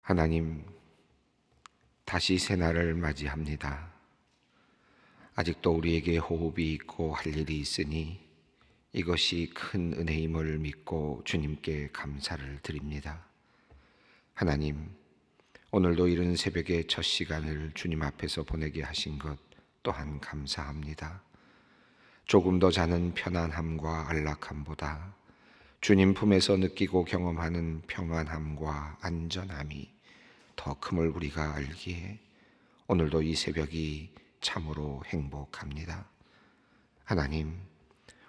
하나님, 다시 새날을 맞이합니다. 아직도 우리에게 호흡이 있고 할 일이 있으니 이것이 큰 은혜임을 믿고 주님께 감사를 드립니다. 하나님, 오늘도 이른 새벽의 첫 시간을 주님 앞에서 보내게 하신 것 또한 감사합니다. 조금 더 자는 편안함과 안락함보다 주님 품에서 느끼고 경험하는 평안함과 안전함이 더 큼을 우리가 알기에 오늘도 이 새벽이 참으로 행복합니다. 하나님,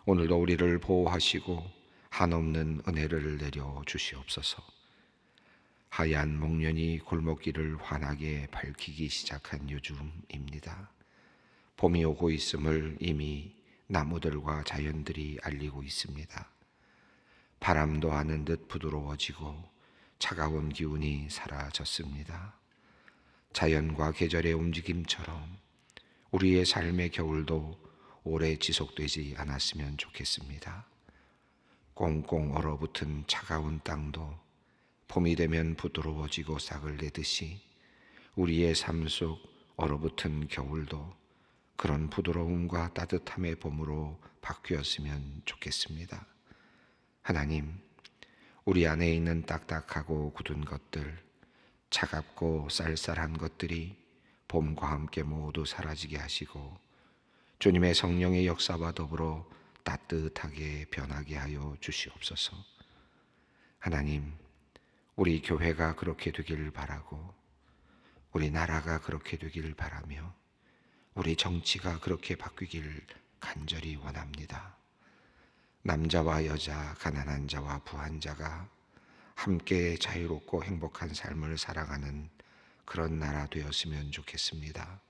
오늘도 우리를 보호하시고 한없는 은혜를 내려 주시옵소서. 하얀 목련이 골목길을 환하게 밝히기 시작한 요즘입니다. 봄이 오고 있음을 이미 나무들과 자연들이 알리고 있습니다. 바람도 아는 듯 부드러워지고 차가운 기운이 사라졌습니다. 자연과 계절의 움직임처럼 우리의 삶의 겨울도 오래 지속되지 않았으면 좋겠습니다. 꽁꽁 얼어붙은 차가운 땅도 봄이 되면 부드러워지고 싹을 내듯이 우리의 삶 속 얼어붙은 겨울도 그런 부드러움과 따뜻함의 봄으로 바뀌었으면 좋겠습니다. 하나님, 우리 안에 있는 딱딱하고 굳은 것들, 차갑고 쌀쌀한 것들이 봄과 함께 모두 사라지게 하시고 주님의 성령의 역사와 더불어 따뜻하게 변하게 하여 주시옵소서. 하나님, 우리 교회가 그렇게 되기를 바라고 우리 나라가 그렇게 되기를 바라며 우리 정치가 그렇게 바뀌길 간절히 원합니다. 남자와 여자, 가난한 자와 부한 자가 함께 자유롭고 행복한 삶을 살아가는 그런 나라 되었으면 좋겠습니다.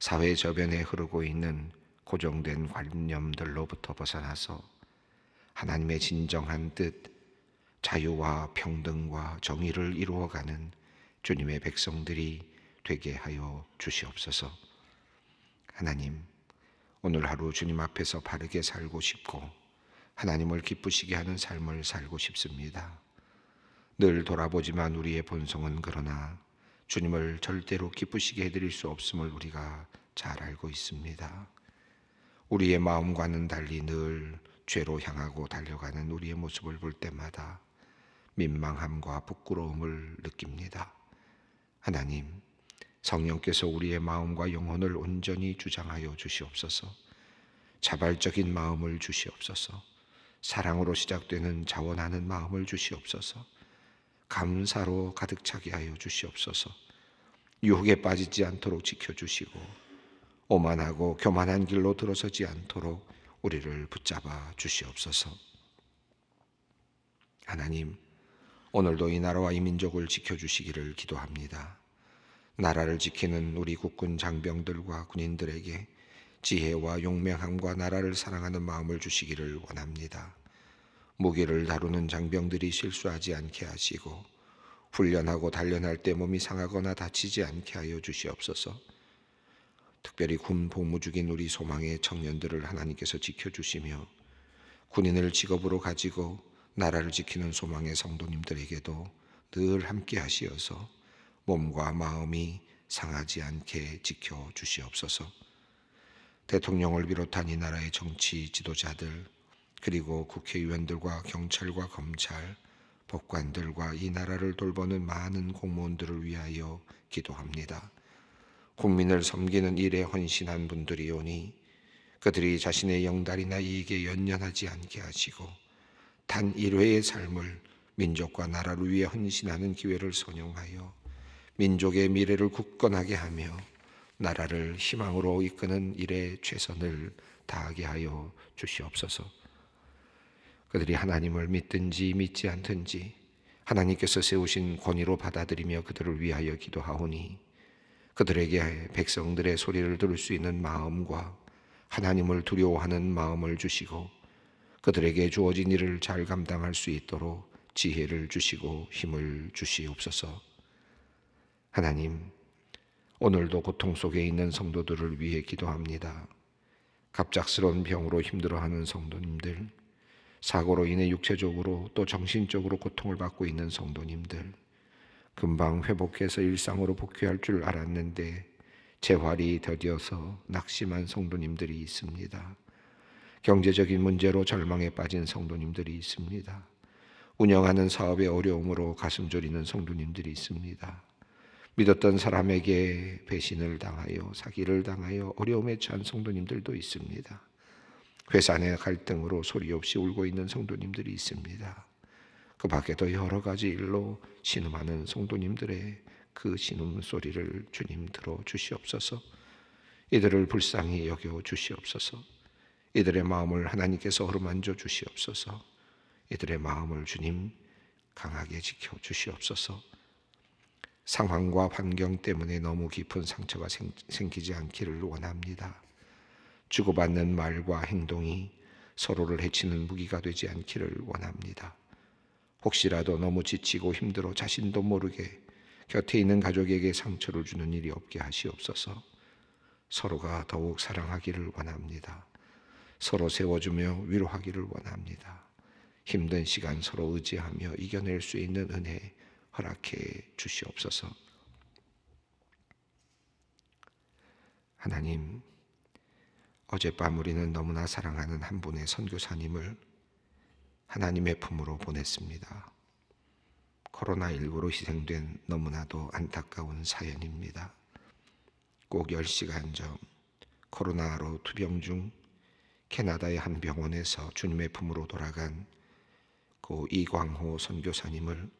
사회 저변에 흐르고 있는 고정된 관념들로부터 벗어나서 하나님의 진정한 뜻, 자유와 평등과 정의를 이루어가는 주님의 백성들이 되게 하여 주시옵소서. 하나님, 오늘 하루 주님 앞에서 바르게 살고 싶고 하나님을 기쁘시게 하는 삶을 살고 싶습니다. 늘 돌아보지만 우리의 본성은 그러나 주님을 절대로 기쁘시게 해드릴 수 없음을 우리가 잘 알고 있습니다. 우리의 마음과는 달리 늘 죄로 향하고 달려가는 우리의 모습을 볼 때마다 민망함과 부끄러움을 느낍니다. 하나님, 성령께서 우리의 마음과 영혼을 온전히 주장하여 주시옵소서. 자발적인 마음을 주시옵소서. 사랑으로 시작되는 자원하는 마음을 주시옵소서. 감사로 가득 차게 하여 주시옵소서. 유혹에 빠지지 않도록 지켜주시고 오만하고 교만한 길로 들어서지 않도록 우리를 붙잡아 주시옵소서. 하나님, 오늘도 이 나라와 이 민족을 지켜주시기를 기도합니다. 나라를 지키는 우리 국군 장병들과 군인들에게 지혜와 용맹함과 나라를 사랑하는 마음을 주시기를 원합니다. 무기를 다루는 장병들이 실수하지 않게 하시고 훈련하고 단련할 때 몸이 상하거나 다치지 않게 하여 주시옵소서. 특별히 군 복무 중인 우리 소망의 청년들을 하나님께서 지켜주시며 군인을 직업으로 가지고 나라를 지키는 소망의 성도님들에게도 늘 함께 하시어서 몸과 마음이 상하지 않게 지켜주시옵소서. 대통령을 비롯한 이 나라의 정치 지도자들, 그리고 국회의원들과 경찰과 검찰, 법관들과 이 나라를 돌보는 많은 공무원들을 위하여 기도합니다. 국민을 섬기는 일에 헌신한 분들이 오니 그들이 자신의 영달이나 이익에 연연하지 않게 하시고 단 1회의 삶을 민족과 나라를 위해 헌신하는 기회를 선용하여 민족의 미래를 굳건하게 하며 나라를 희망으로 이끄는 일에 최선을 다하게 하여 주시옵소서. 그들이 하나님을 믿든지 믿지 않든지 하나님께서 세우신 권위로 받아들이며 그들을 위하여 기도하오니 그들에게 백성들의 소리를 들을 수 있는 마음과 하나님을 두려워하는 마음을 주시고 그들에게 주어진 일을 잘 감당할 수 있도록 지혜를 주시고 힘을 주시옵소서. 하나님, 오늘도 고통 속에 있는 성도들을 위해 기도합니다. 갑작스러운 병으로 힘들어하는 성도님들, 사고로 인해 육체적으로 또 정신적으로 고통을 받고 있는 성도님들, 금방 회복해서 일상으로 복귀할 줄 알았는데 재활이 더디어서 낙심한 성도님들이 있습니다. 경제적인 문제로 절망에 빠진 성도님들이 있습니다. 운영하는 사업의 어려움으로 가슴 졸이는 성도님들이 있습니다. 믿었던 사람에게 배신을 당하여 사기를 당하여 어려움에 처한 성도님들도 있습니다. 회사 내 갈등으로 소리 없이 울고 있는 성도님들이 있습니다. 그 밖에도 여러 가지 일로 신음하는 성도님들의 그 신음 소리를 주님 들어 주시옵소서. 이들을 불쌍히 여겨 주시옵소서. 이들의 마음을 하나님께서 어루만져 주시옵소서. 이들의 마음을 주님 강하게 지켜 주시옵소서. 상황과 환경 때문에 너무 깊은 상처가 생기지 않기를 원합니다. 주고받는 말과 행동이 서로를 해치는 무기가 되지 않기를 원합니다. 혹시라도 너무 지치고 힘들어 자신도 모르게 곁에 있는 가족에게 상처를 주는 일이 없게 하시옵소서. 서로가 더욱 사랑하기를 원합니다. 서로 세워주며 위로하기를 원합니다. 힘든 시간 서로 의지하며 이겨낼 수 있는 은혜 허락해 주시옵소서. 하나님, 어젯밤 우리는 너무나 사랑하는 한 분의 선교사님을 하나님의 품으로 보냈습니다. 코로나19로 희생된 너무나도 안타까운 사연입니다. 꼭 10시간 전 코로나로 투병 중 캐나다의 한 병원에서 주님의 품으로 돌아간 고 이광호 선교사님을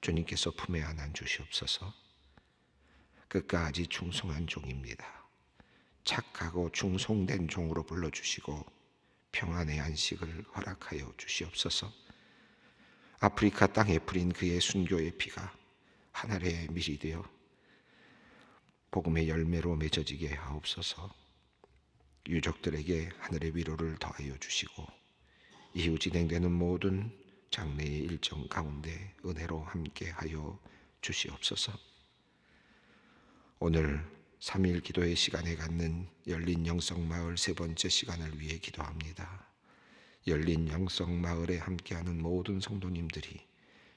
주님께서 품에 안아 주시옵소서. 끝까지 충성한 종입니다. 착하고 충성된 종으로 불러주시고 평안의 안식을 허락하여 주시옵소서. 아프리카 땅에 뿌린 그의 순교의 피가 하늘의 밀이 되어 복음의 열매로 맺어지게 하옵소서. 유족들에게 하늘의 위로를 더하여 주시고 이후 진행되는 모든 장례의 일정 가운데 은혜로 함께하여 주시옵소서. 오늘 3일 기도의 시간에 갖는 열린 영성마을 세 번째 시간을 위해 기도합니다. 열린 영성마을에 함께하는 모든 성도님들이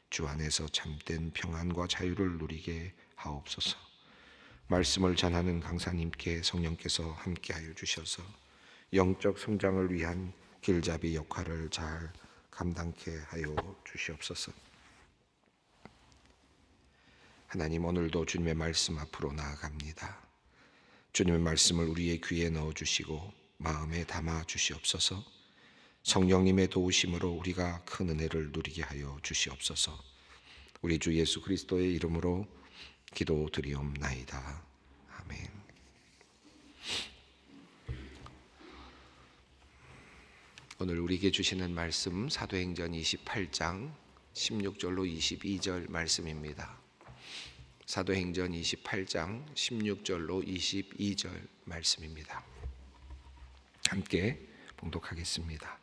주 안에서 참된 평안과 자유를 누리게 하옵소서. 말씀을 전하는 강사님께 성령께서 함께하여 주셔서 영적 성장을 위한 길잡이 역할을 잘 감당케 하여 주시옵소서. 하나님, 오늘도 주님의 말씀 앞으로 나아갑니다. 주님의 말씀을 우리의 귀에 넣어주시고 마음에 담아 주시옵소서. 성령님의 도우심으로 우리가 큰 은혜를 누리게 하여 주시옵소서. 우리 주 예수 그리스도의 이름으로 기도드리옵나이다. 아멘. 오늘 우리에게 주시는 말씀 사도행전 28장 16절로 22절 말씀입니다. 사도행전 28장 16절로 22절 말씀입니다. 함께 봉독하겠습니다.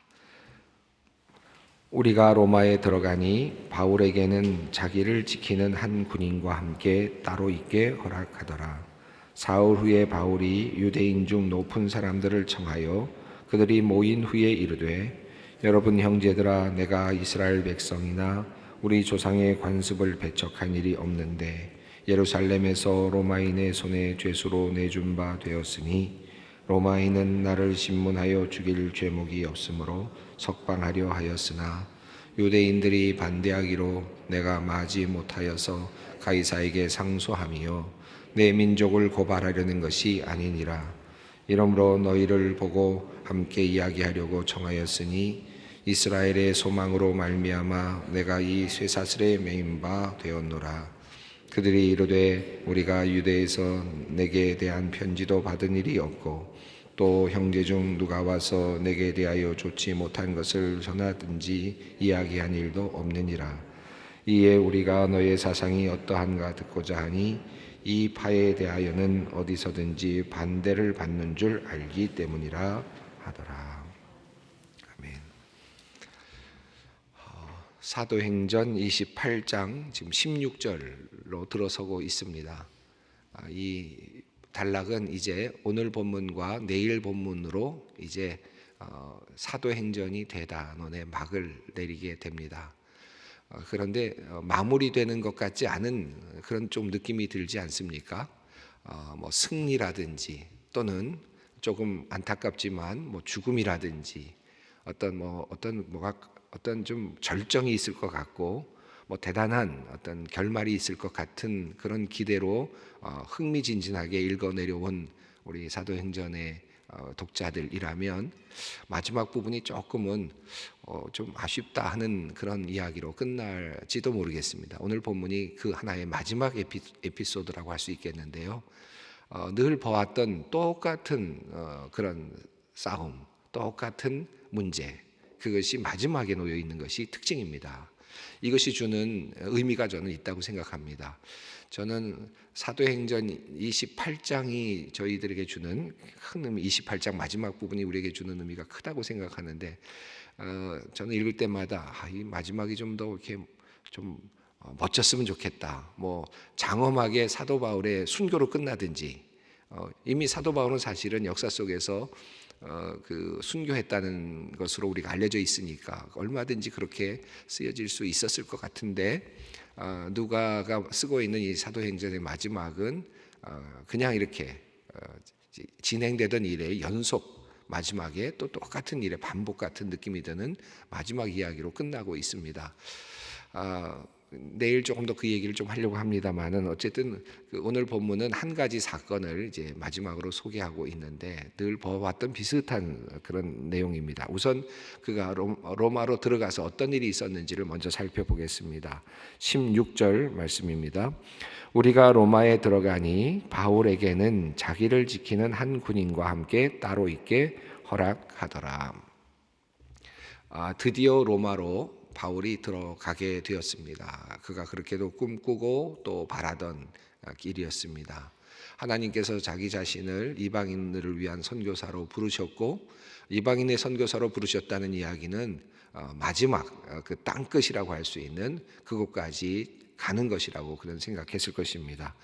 우리가 로마에 들어가니 바울에게는 자기를 지키는 한 군인과 함께 따로 있게 허락하더라. 사흘 후에 바울이 유대인 중 높은 사람들을 청하여 그들이 모인 후에 이르되, 여러분 형제들아, 내가 이스라엘 백성이나 우리 조상의 관습을 배척한 일이 없는데 예루살렘에서 로마인의 손에 죄수로 내준 바 되었으니 로마인은 나를 신문하여 죽일 죄목이 없으므로 석방하려 하였으나 유대인들이 반대하기로 내가 마지 못하여서 가이사에게 상소하며 내 민족을 고발하려는 것이 아니니라. 이러므로 너희를 보고 함께 이야기하려고 청하였으니 이스라엘의 소망으로 말미암아 내가 이 쇠사슬에 매인 바 되었노라. 그들이 이르되 우리가 유대에서 내게 대한 편지도 받은 일이 없고 또 형제 중 누가 와서 내게 대하여 좋지 못한 것을 전하든지 이야기한 일도 없느니라. 이에 우리가 너의 사상이 어떠한가 듣고자 하니 이 파에 대하여는 어디서든지 반대를 받는 줄 알기 때문이라 하더라. 아멘. 사도행전 28장 지금 16절로 들어서고 있습니다. 이 단락은 이제 오늘 본문과 내일 본문으로 이제 사도행전이 대단원의 막을 내리게 됩니다. 그런데 마무리되는 것 같지 않은 그런 좀 느낌이 들지 않습니까? 뭐 승리라든지 또는 조금 안타깝지만 뭐 죽음이라든지 어떤 좀 절정이 있을 것 같고 뭐 대단한 어떤 결말이 있을 것 같은 그런 기대로 흥미진진하게 읽어내려온 우리 사도행전의 독자들이라면 마지막 부분이 조금은 좀 아쉽다 하는 그런 이야기로 끝날지도 모르겠습니다. 오늘 본문이 그 하나의 마지막 에피소드라고 할 수 있겠는데요. 늘 보았던 똑같은 그런 싸움, 똑같은 문제, 그것이 마지막에 놓여 있는 것이 특징입니다. 이것이 주는 의미가 저는 있다고 생각합니다. 저는 사도행전 28장이 저희들에게 주는 큰 의미, 28장 마지막 부분이 우리에게 주는 의미가 크다고 생각하는데, 저는 읽을 때마다 이 마지막이 좀 더 이렇게 좀 멋졌으면 좋겠다. 뭐 장엄하게 사도 바울의 순교로 끝나든지, 이미 사도 바울은 사실은 역사 속에서 그 순교했다는 것으로 우리가 알려져 있으니까 얼마든지 그렇게 쓰여질 수 있었을 것 같은데, 누가가 쓰고 있는 이 사도행전의 마지막은 그냥 이렇게 진행되던 일의 연속, 마지막에 또 똑같은 일의 반복 같은 느낌이 드는 마지막 이야기로 끝나고 있습니다. 내일 조금 더 그 얘기를 좀 하려고 합니다만은 어쨌든 오늘 본문은 한 가지 사건을 이제 마지막으로 소개하고 있는데 늘 보았던 비슷한 그런 내용입니다. 우선 그가 로마로 들어가서 어떤 일이 있었는지를 먼저 살펴보겠습니다. 16절 말씀입니다. 우리가 로마에 들어가니 바울에게는 자기를 지키는 한 군인과 함께 따로 있게 허락하더라. 드디어 로마로 바울이 들어가게 되었습니다. 그가 그렇게도 꿈꾸고 또 바라던 길이었습니다. 하나님께서 자기 자신을 이방인들을 위한 선교사로 부르셨고, 이방인의 선교사로 부르셨다는 이야기는 마지막 그 땅끝이라고 할 수 있는 그곳까지 가는 것이라고 그는 생각했을 것입니다.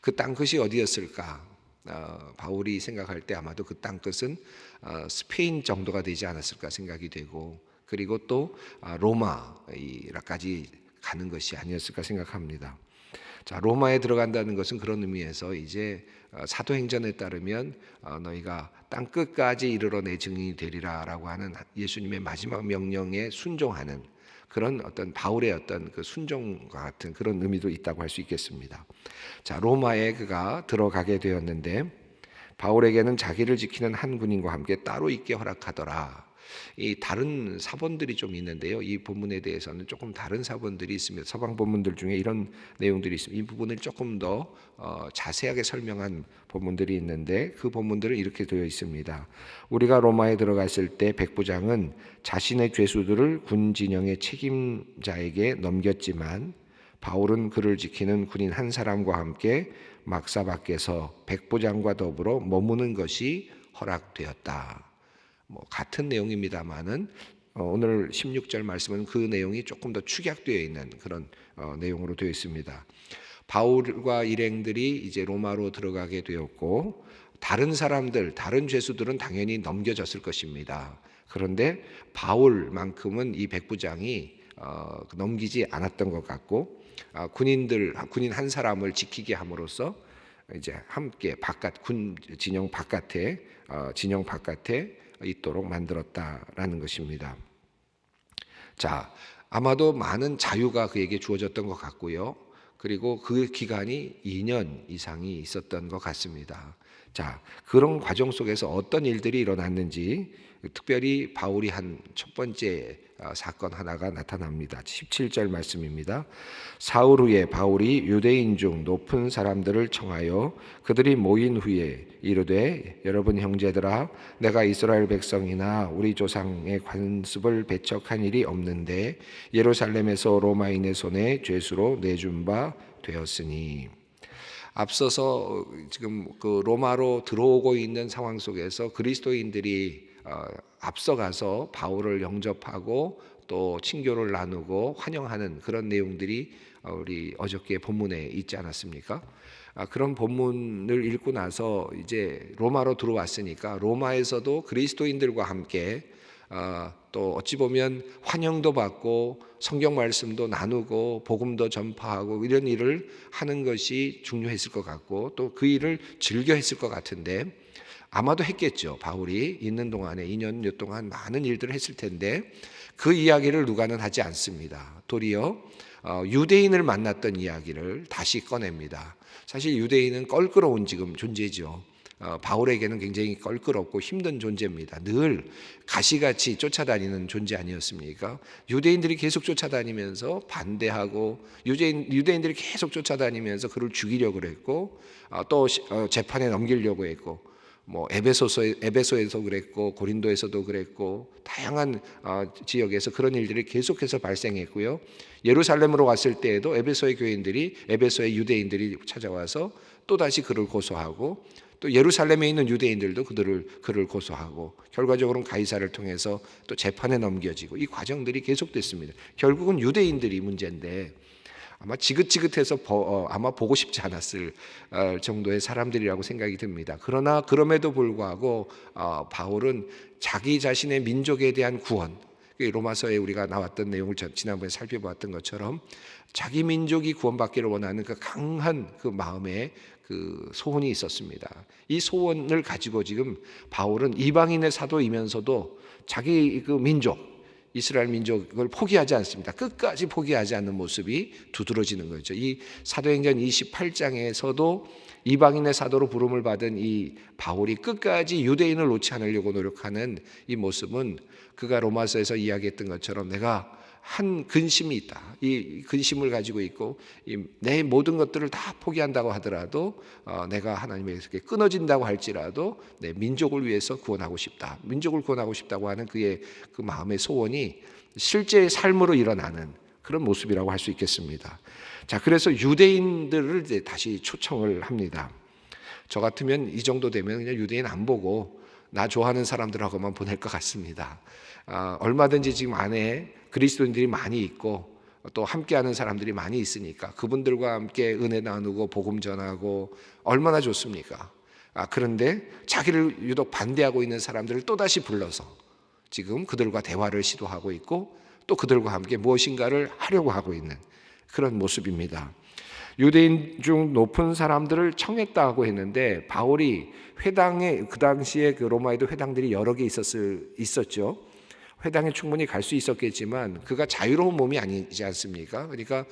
그 땅끝이 어디였을까? 바울이 생각할 때 아마도 그 땅끝은 스페인 정도가 되지 않았을까 생각이 되고, 그리고 또 로마까지 가는 것이 아니었을까 생각합니다. 자, 로마에 들어간다는 것은 그런 의미에서 이제 사도행전에 따르면 너희가 땅 끝까지 이르러 내 증인이 되리라라고 하는 예수님의 마지막 명령에 순종하는 그런 어떤 바울의 어떤 그 순종과 같은 그런 의미도 있다고 할 수 있겠습니다. 자, 로마에 그가 들어가게 되었는데 바울에게는 자기를 지키는 한 군인과 함께 따로 있게 허락하더라. 이 다른 사본들이 좀 있는데요. 이 본문에 대해서는 조금 다른 사본들이 있습니다. 서방 본문들 중에 이런 내용들이 있습니다. 이 부분을 조금 더 자세하게 설명한 본문들이 있는데 그 본문들은 이렇게 되어 있습니다. 우리가 로마에 들어갔을 때 백부장은 자신의 죄수들을 군 진영의 책임자에게 넘겼지만 바울은 그를 지키는 군인 한 사람과 함께 막사 밖에서 백부장과 더불어 머무는 것이 허락되었다. 뭐 같은 내용입니다만은 오늘 16절 말씀은 그 내용이 조금 더 축약되어 있는 그런 내용으로 되어 있습니다. 바울과 일행들이 이제 로마로 들어가게 되었고 다른 사람들, 다른 죄수들은 당연히 넘겨졌을 것입니다. 그런데 바울만큼은 이 백부장이 넘기지 않았던 것 같고 군인 한 사람을 지키게 함으로써 이제 함께 군 진영 바깥에 있도록 만들었다라는 것입니다. 자, 아마도 많은 자유가 그에게 주어졌던 것 같고요. 그리고 그 기간이 2년 이상이 있었던 것 같습니다. 자, 그런 과정 속에서 어떤 일들이 일어났는지 특별히 바울이 한 첫 번째 사건 하나가 나타납니다. 17절 말씀입니다. 사흘 후에 바울이 유대인 중 높은 사람들을 청하여 그들이 모인 후에 이르되 여러분 형제들아 내가 이스라엘 백성이나 우리 조상의 관습을 배척한 일이 없는데 예루살렘에서 로마인의 손에 죄수로 내준 바 되었으니. 앞서서 지금 그 로마로 들어오고 있는 상황 속에서 그리스도인들이 앞서가서 바울을 영접하고 또 친교를 나누고 환영하는 그런 내용들이 우리 어저께 본문에 있지 않았습니까? 그런 본문을 읽고 나서 이제 로마로 들어왔으니까 로마에서도 그리스도인들과 함께 또 어찌 보면 환영도 받고 성경 말씀도 나누고 복음도 전파하고 이런 일을 하는 것이 중요했을 것 같고 또 그 일을 즐겨 했을 것 같은데 아마도 했겠죠. 바울이 있는 동안에 2년여 동안 많은 일들을 했을 텐데 그 이야기를 누가는 하지 않습니다. 도리어 유대인을 만났던 이야기를 다시 꺼냅니다. 사실 유대인은 껄끄러운 지금 존재죠. 바울에게는 굉장히 껄끄럽고 힘든 존재입니다. 늘 가시같이 쫓아다니는 존재 아니었습니까? 유대인들이 계속 쫓아다니면서 반대하고 유대인들이 계속 쫓아다니면서 그를 죽이려고 그랬고 또 재판에 넘기려고 했고 뭐 에베소에서 그랬고 고린도에서도 그랬고 다양한 지역에서 그런 일들이 계속해서 발생했고요. 예루살렘으로 갔을 때에도 에베소의 유대인들이 찾아와서 또 다시 그를 고소하고 또 예루살렘에 있는 유대인들도 그를 고소하고 결과적으로는 가이사를 통해서 또 재판에 넘겨지고 이 과정들이 계속됐습니다. 결국은 유대인들이 문제인데 아마 지긋지긋해서 아마 보고 싶지 않았을 정도의 사람들이라고 생각이 듭니다. 그러나 그럼에도 불구하고 바울은 자기 자신의 민족에 대한 구원, 로마서에 우리가 나왔던 내용을 지난번에 살펴보았던 것처럼 자기 민족이 구원받기를 원하는 그 강한 그 마음에 그 소원이 있었습니다. 이 소원을 가지고 지금 바울은 이방인의 사도이면서도 자기 그 민족 이스라엘 민족을 포기하지 않습니다. 끝까지 포기하지 않는 모습이 두드러지는 거죠. 이 사도행전 28장에서도 이방인의 사도로 부름을 받은 이 바울이 끝까지 유대인을 놓지 않으려고 노력하는 이 모습은 그가 로마서에서 이야기했던 것처럼 내가 한 근심이 있다. 이 근심을 가지고 있고 내 모든 것들을 다 포기한다고 하더라도 내가 하나님에게 끊어진다고 할지라도 내 민족을 위해서 구원하고 싶다. 민족을 구원하고 싶다고 하는 그의 그 마음의 소원이 실제 삶으로 일어나는 그런 모습이라고 할 수 있겠습니다. 자, 그래서 유대인들을 이제 다시 초청을 합니다. 저 같으면 이 정도 되면 그냥 유대인 안 보고 나 좋아하는 사람들하고만 보낼 것 같습니다. 얼마든지 지금 안에 그리스도인들이 많이 있고 또 함께하는 사람들이 많이 있으니까 그분들과 함께 은혜 나누고 복음 전하고 얼마나 좋습니까? 그런데 자기를 유독 반대하고 있는 사람들을 또다시 불러서 지금 그들과 대화를 시도하고 있고 또 그들과 함께 무엇인가를 하려고 하고 있는 그런 모습입니다. 유대인 중 높은 사람들을 청했다고 했는데 바울이 회당에 그 당시에 그 로마에도 회당들이 여러 개 있었죠. 회당에 충분히 갈 수 있었겠지만 그가 자유로운 몸이 아니지 않습니까? 그러니까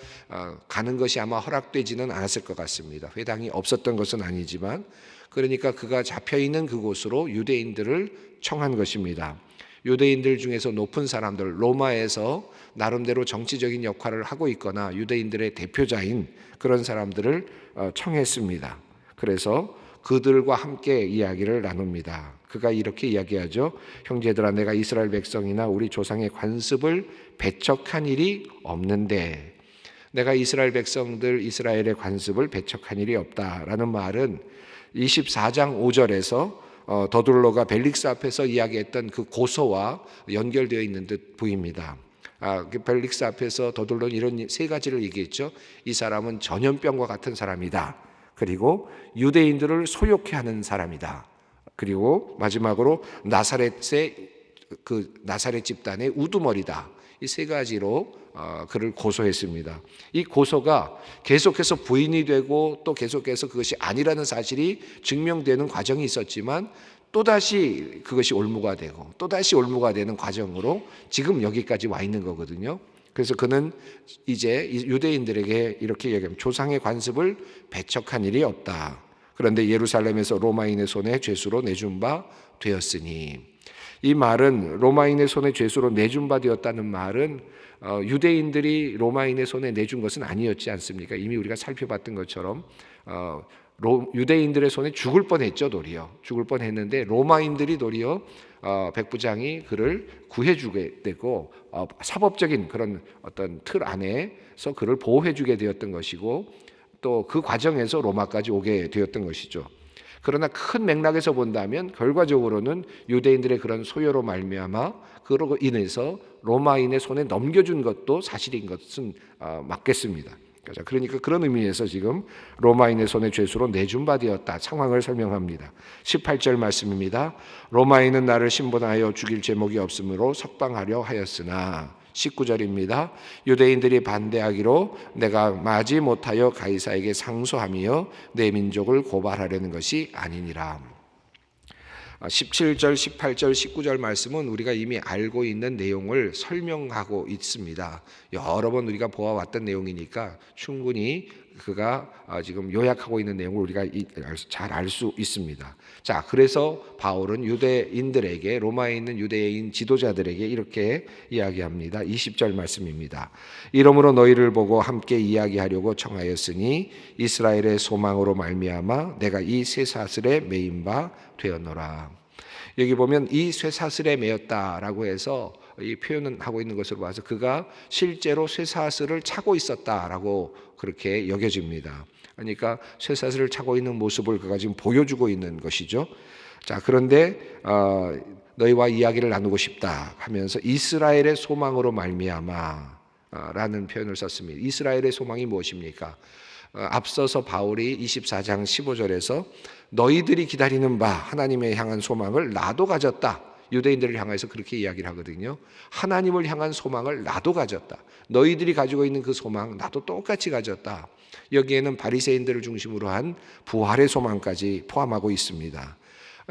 가는 것이 아마 허락되지는 않았을 것 같습니다. 회당이 없었던 것은 아니지만 그러니까 그가 잡혀있는 그곳으로 유대인들을 청한 것입니다. 유대인들 중에서 높은 사람들, 로마에서 나름대로 정치적인 역할을 하고 있거나 유대인들의 대표자인 그런 사람들을 청했습니다. 그래서 그들과 함께 이야기를 나눕니다. 그가 이렇게 이야기하죠. 형제들아, 내가 이스라엘 백성이나 우리 조상의 관습을 배척한 일이 없는데, 내가 이스라엘 백성들 이스라엘의 관습을 배척한 일이 없다라는 말은 24장 5절에서 더둘로가 벨릭스 앞에서 이야기했던 그 고소와 연결되어 있는 듯 보입니다. 벨릭스 앞에서 더둘로는 이런 세 가지를 얘기했죠. 이 사람은 전염병과 같은 사람이다. 그리고 유대인들을 소욕해 하는 사람이다. 그리고 마지막으로 나사렛 집단의 우두머리다. 이 세 가지로 그를 고소했습니다. 이 고소가 계속해서 부인이 되고 또 계속해서 그것이 아니라는 사실이 증명되는 과정이 있었지만 또다시 그것이 올무가 되고 또다시 올무가 되는 과정으로 지금 여기까지 와 있는 거거든요. 그래서 그는 이제 유대인들에게 이렇게 얘기합니다. 조상의 관습을 배척한 일이 없다. 그런데 예루살렘에서 로마인의 손에 죄수로 내준 바 되었으니, 이 말은 로마인의 손에 죄수로 내준 바 되었다는 말은 유대인들이 로마인의 손에 내준 것은 아니었지 않습니까? 이미 우리가 살펴봤던 것처럼 유대인들의 손에 죽을 뻔했죠. 도리어 죽을 뻔했는데 로마인들이 도리어 백부장이 그를 구해주게 되고 사법적인 그런 어떤 틀 안에서 그를 보호해주게 되었던 것이고 또 그 과정에서 로마까지 오게 되었던 것이죠. 그러나 큰 맥락에서 본다면 결과적으로는 유대인들의 그런 소요로 말미암아 그로 인해서 로마인의 손에 넘겨준 것도 사실인 것은 맞겠습니다. 자, 그러니까 그런 의미에서 지금 로마인의 손에 죄수로 내준 바 되었다. 상황을 설명합니다. 18절 말씀입니다. 로마인은 나를 신분하여 죽일 제목이 없으므로 석방하려 하였으나 19절입니다. 유대인들이 반대하기로 내가 마지 못하여 가이사에게 상소하며 내 민족을 고발하려는 것이 아니니라. 17절, 18절, 19절 말씀은 우리가 이미 알고 있는 내용을 설명하고 있습니다. 여러 번 우리가 보아왔던 내용이니까 충분히 그가 지금 요약하고 있는 내용을 우리가 잘 알 수 있습니다. 자, 그래서 바울은 유대인들에게, 로마에 있는 유대인 지도자들에게 이렇게 이야기합니다. 20절 말씀입니다. 이러므로 너희를 보고 함께 이야기하려고 청하였으니 이스라엘의 소망으로 말미암아 내가 이 쇠사슬에 매인 바 되었노라. 여기 보면 이 쇠사슬에 매였다라고 해서 이 표현은 하고 있는 것으로 봐서 그가 실제로 쇠사슬을 차고 있었다라고 그렇게 여겨집니다. 그러니까 쇠사슬을 차고 있는 모습을 그가 지금 보여주고 있는 것이죠. 자, 그런데 너희와 이야기를 나누고 싶다 하면서 이스라엘의 소망으로 말미암아 라는 표현을 썼습니다. 이스라엘의 소망이 무엇입니까? 앞서서 바울이 24장 15절에서 너희들이 기다리는 바 하나님의 향한 소망을 나도 가졌다. 유대인들을 향해서 그렇게 이야기를 하거든요. 하나님을 향한 소망을 나도 가졌다. 너희들이 가지고 있는 그 소망 나도 똑같이 가졌다. 여기에는 바리새인들을 중심으로 한 부활의 소망까지 포함하고 있습니다.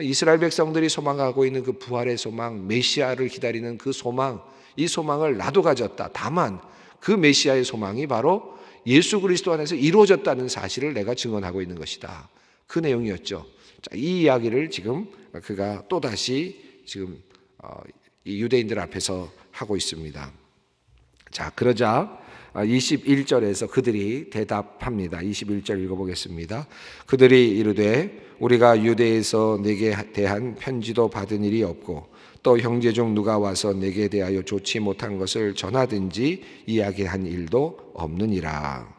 이스라엘 백성들이 소망하고 있는 그 부활의 소망, 메시아를 기다리는 그 소망, 이 소망을 나도 가졌다. 다만 그 메시아의 소망이 바로 예수 그리스도 안에서 이루어졌다는 사실을 내가 증언하고 있는 것이다. 그 내용이었죠. 자, 이 이야기를 지금 그가 또다시 지금 이 유대인들 앞에서 하고 있습니다. 자, 그러자 21절에서 그들이 대답합니다. 21절 읽어보겠습니다. 그들이 이르되 우리가 유대에서 내게 대한 편지도 받은 일이 없고 또 형제 중 누가 와서 내게 대하여 좋지 못한 것을 전하든지 이야기한 일도 없느니라.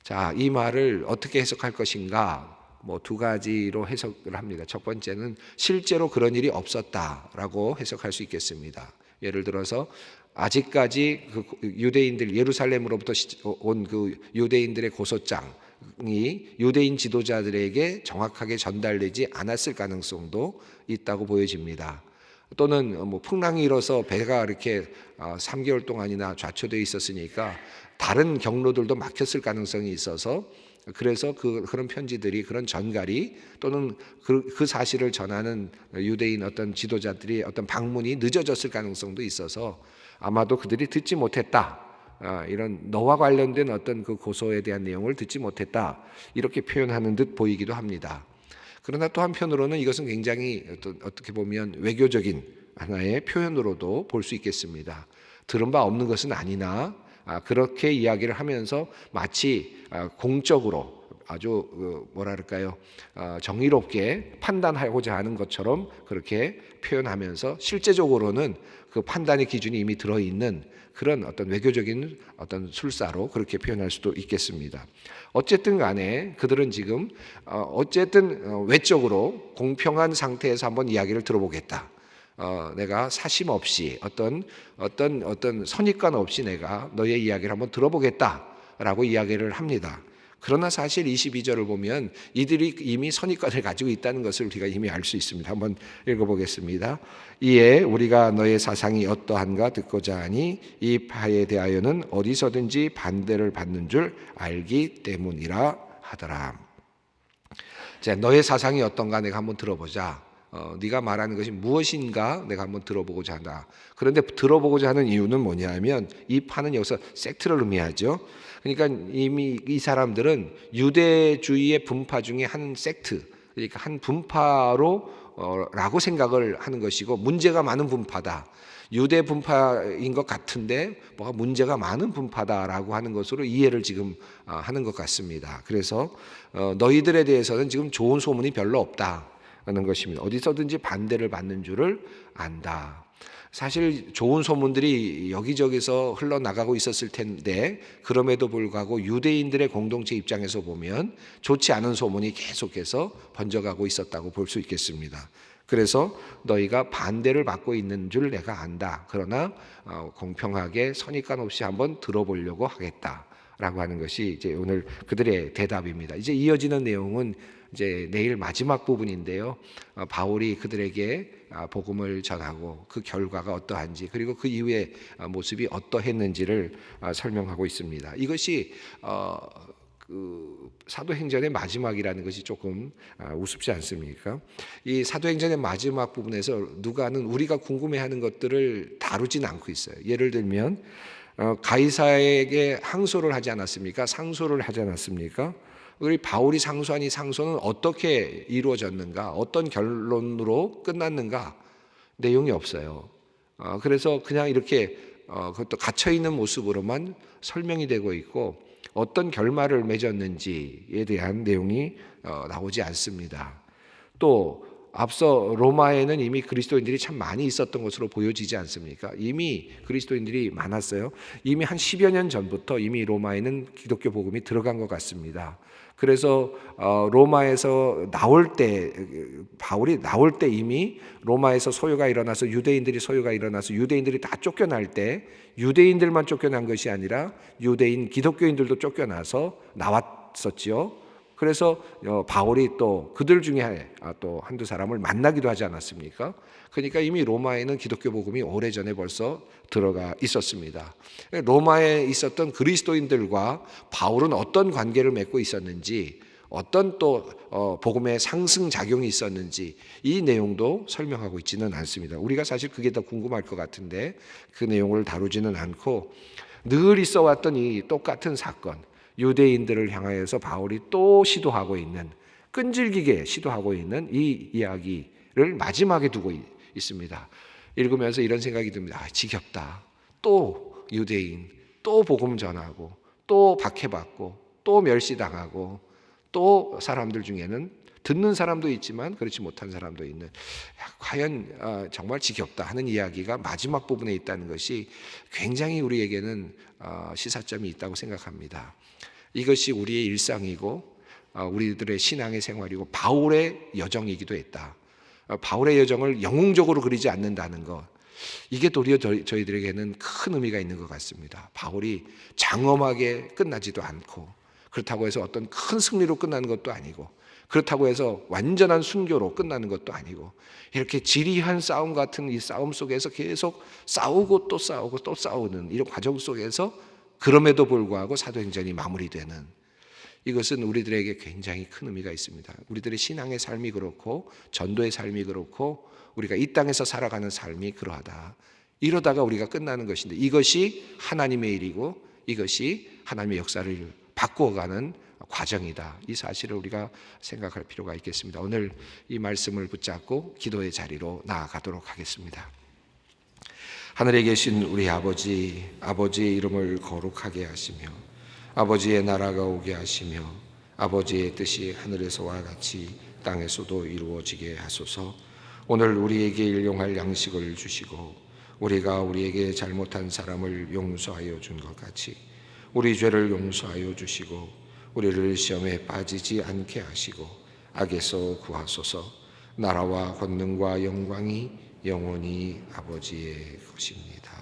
자, 이 말을 어떻게 해석할 것인가? 두 가지로 해석을 합니다. 첫 번째는 실제로 그런 일이 없었다라고 해석할 수 있겠습니다. 예를 들어서 아직까지 그 유대인들 예루살렘으로부터 온 그 유대인들의 고소장이 유대인 지도자들에게 정확하게 전달되지 않았을 가능성도 있다고 보여집니다. 또는 풍랑이 일어서 배가 이렇게 3개월 동안이나 좌초되어 있었으니까 다른 경로들도 막혔을 가능성이 있어서 그래서 그런 편지들이, 그런 전갈이 또는 그 사실을 전하는 유대인 어떤 지도자들이 어떤 방문이 늦어졌을 가능성도 있어서 아마도 그들이 듣지 못했다. 이런 너와 관련된 어떤 그 고소에 대한 내용을 듣지 못했다. 이렇게 표현하는 듯 보이기도 합니다. 그러나 또 한편으로는 이것은 굉장히 어떻게 보면 외교적인 하나의 표현으로도 볼 수 있겠습니다. 들은 바 없는 것은 아니나 그렇게 이야기를 하면서 마치 공적으로 아주 뭐랄까요, 정의롭게 판단하고자 하는 것처럼 그렇게 표현하면서 실제적으로는 그 판단의 기준이 이미 들어있는 그런 어떤 외교적인 어떤 술사로 그렇게 표현할 수도 있겠습니다. 어쨌든 간에 그들은 지금 어쨌든 외적으로 공평한 상태에서 한번 이야기를 들어보겠다. 내가 사심 없이 어떤 선입관 없이 내가 너의 이야기를 한번 들어보겠다라고 이야기를 합니다. 그러나 사실 22절을 보면 이들이 이미 선입관을 가지고 있다는 것을 우리가 이미 알 수 있습니다. 한번 읽어보겠습니다. 이에 우리가 너의 사상이 어떠한가 듣고자 하니 이 파에 대하여는 어디서든지 반대를 받는 줄 알기 때문이라 하더라. 자, 너의 사상이 어떤가 내가 한번 들어보자. 네가 말하는 것이 무엇인가 내가 한번 들어보고자 한다. 그런데 들어보고자 하는 이유는 뭐냐면 이 파는 여기서 섹트를 의미하죠. 그러니까 이미 이 사람들은 유대주의의 분파 중에 한 섹트, 그러니까 한 분파로 라고 생각을 하는 것이고 문제가 많은 분파다. 유대 분파인 것 같은데 뭐가 문제가 많은 분파다라고 하는 것으로 이해를 지금 하는 것 같습니다. 그래서 너희들에 대해서는 지금 좋은 소문이 별로 없다. 하는 것입니다. 어디서든지 반대를 받는 줄을 안다. 사실 좋은 소문들이 여기저기서 흘러나가고 있었을 텐데 그럼에도 불구하고 유대인들의 공동체 입장에서 보면 좋지 않은 소문이 계속해서 번져가고 있었다고 볼 수 있겠습니다. 그래서 너희가 반대를 받고 있는 줄 내가 안다. 그러나 공평하게 선입관 없이 한번 들어보려고 하겠다. 라고 하는 것이 이제 오늘 그들의 대답입니다. 이제 이어지는 내용은 이제 내일 마지막 부분인데요. 바울이 그들에게 복음을 전하고 그 결과가 어떠한지, 그리고 그 이후의 모습이 어떠했는지를 설명하고 있습니다. 이것이 그 사도행전의 마지막이라는 것이 조금 우습지 않습니까? 이 사도행전의 마지막 부분에서 누가는 우리가 궁금해하는 것들을 다루진 않고 있어요. 예를 들면 가이사에게 항소를 하지 않았습니까? 상소를 하지 않았습니까? 우리 바울이 상소한 이 상소는 어떻게 이루어졌는가? 어떤 결론으로 끝났는가? 내용이 없어요. 그래서 그냥 이렇게 그것도 갇혀 있는 모습으로만 설명이 되고 있고, 어떤 결말을 맺었는지에 대한 내용이 나오지 않습니다. 또 앞서 로마에는 이미 그리스도인들이 참 많이 있었던 것으로 보여지지 않습니까? 이미 그리스도인들이 많았어요. 이미 한 10여 년 전부터 이미 로마에는 기독교 복음이 들어간 것 같습니다. 그래서 로마에서 나올 때, 바울이 나올 때 이미 로마에서 소요가 일어나서 유대인들이 소요가 일어나서 유대인들이 다 쫓겨날 때, 유대인들만 쫓겨난 것이 아니라 유대인 기독교인들도 쫓겨나서 나왔었지요. 그래서 바울이 또 그들 중에 또 한두 사람을 만나기도 하지 않았습니까? 그러니까 이미 로마에는 기독교 복음이 오래전에 벌써 들어가 있었습니다. 로마에 있었던 그리스도인들과 바울은 어떤 관계를 맺고 있었는지, 어떤 또 복음의 상승작용이 있었는지 이 내용도 설명하고 있지는 않습니다. 우리가 사실 그게 더 궁금할 것 같은데 그 내용을 다루지는 않고, 늘 있어왔던 이 똑같은 사건, 유대인들을 향하여서 바울이 또 시도하고 있는, 끈질기게 시도하고 있는 이 이야기를 마지막에 두고 있습니다. 읽으면서 이런 생각이 듭니다. 지겹다. 또 유대인, 또 복음 전하고, 또 박해받고, 또 멸시당하고, 또 사람들 중에는 듣는 사람도 있지만 그렇지 못한 사람도 있는, 과연 정말 지겹다 하는 이야기가 마지막 부분에 있다는 것이 굉장히 우리에게는 시사점이 있다고 생각합니다. 이것이 우리의 일상이고 우리들의 신앙의 생활이고 바울의 여정이기도 했다. 바울의 여정을 영웅적으로 그리지 않는다는 것, 이게 도리어 저희들에게는 큰 의미가 있는 것 같습니다. 바울이 장엄하게 끝나지도 않고, 그렇다고 해서 어떤 큰 승리로 끝나는 것도 아니고, 그렇다고 해서 완전한 순교로 끝나는 것도 아니고, 이렇게 지리한 싸움 같은 이 싸움 속에서 계속 싸우고 또 싸우고 또 싸우는 이런 과정 속에서 그럼에도 불구하고 사도행전이 마무리되는, 이것은 우리들에게 굉장히 큰 의미가 있습니다. 우리들의 신앙의 삶이 그렇고 전도의 삶이 그렇고 우리가 이 땅에서 살아가는 삶이 그러하다. 이러다가 우리가 끝나는 것인데, 이것이 하나님의 일이고 이것이 하나님의 역사를 바꾸어가는 과정이다. 이 사실을 우리가 생각할 필요가 있겠습니다. 오늘 이 말씀을 붙잡고 기도의 자리로 나아가도록 하겠습니다. 하늘에 계신 우리 아버지, 아버지의 이름을 거룩하게 하시며 아버지의 나라가 오게 하시며 아버지의 뜻이 하늘에서와 같이 땅에서도 이루어지게 하소서. 오늘 우리에게 일용할 양식을 주시고 우리가 우리에게 잘못한 사람을 용서하여 준 것 같이 우리 죄를 용서하여 주시고 우리를 시험에 빠지지 않게 하시고 악에서 구하소서. 나라와 권능과 영광이 영원히 아버지의 것입니다.